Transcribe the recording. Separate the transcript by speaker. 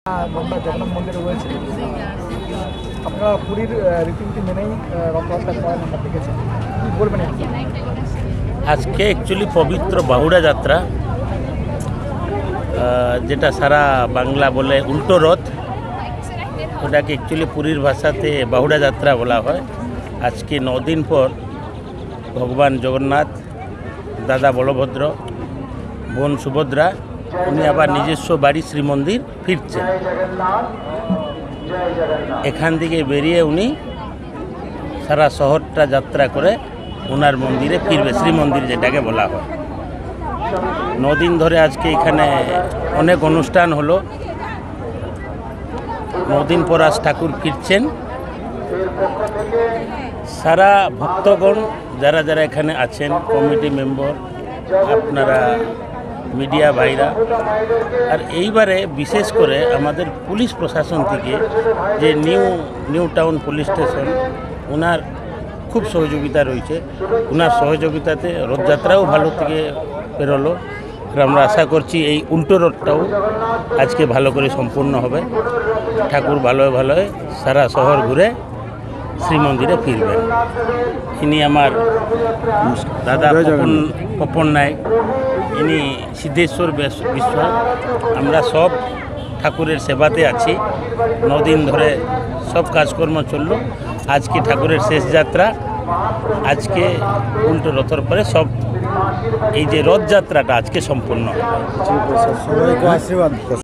Speaker 1: গঙ্গা জগন্নাথ মন্দিরে রয়েছে। আপনারা পুরীর রীতিনীতি মেনেই রথযাত্রা করেন, আমরা দেখেছি, কী বলবেন?
Speaker 2: আজকে অ্যাকচুয়ালি পবিত্র বাহুড়া যাত্রা, যেটা সারা বাংলা বলে উল্টো রথ, ওটাকে অ্যাকচুয়ালি পুরীর ভাষাতে বাহুড়া যাত্রা বলা হয়। আজকে 9 দিন পর ভগবান জগন্নাথ, দাদা বলভদ্র, বোন সুভদ্রা উনি আবার নিজস্ব বাড়ি শ্রীমন্দির ফিরছেন। এখান থেকে বেরিয়ে উনি সারা শহরটা যাত্রা করে ওনার মন্দিরে ফিরবে, শ্রীমন্দির যেটাকে বলা হয়। 9 দিন ধরে আজকে এখানে অনেক অনুষ্ঠান হলো। 9 দিন পর আজ ঠাকুর ফিরছেন। সারা ভক্তগণ যারা যারা এখানে আছেন, কমিটি মেম্বার, আপনারা মিডিয়া ভাইরা, আর এইবারে বিশেষ করে আমাদের পুলিশ প্রশাসন থেকে যে নিউ টাউন পুলিশ স্টেশন, ওনার খুব সহযোগিতা রয়েছে। ওনার সহযোগিতাতে রথযাত্রাও ভালো থেকে বেরোলো। আর আমরা আশা করছি এই উল্টো রথটাও আজকে ভালো করে সম্পূর্ণ হবে। ঠাকুর ভালোয় ভালোয় সারা শহর ঘুরে শ্রীমন্দিরে ফিরবেন। ইনি আমার দাদা পপন নায়ক, ইনি সিদ্ধেশ্বর বিশ্ব। আমরা সব ঠাকুরের সেবাতে আছি। 9 দিন ধরে সব কাজকর্ম চলল। আজকে ঠাকুরের শেষ যাত্রা, আজকে উল্টো রথের পরে সব এই যে রথযাত্রাটা আজকে সম্পূর্ণ।
Speaker 1: আশীর্বাদ।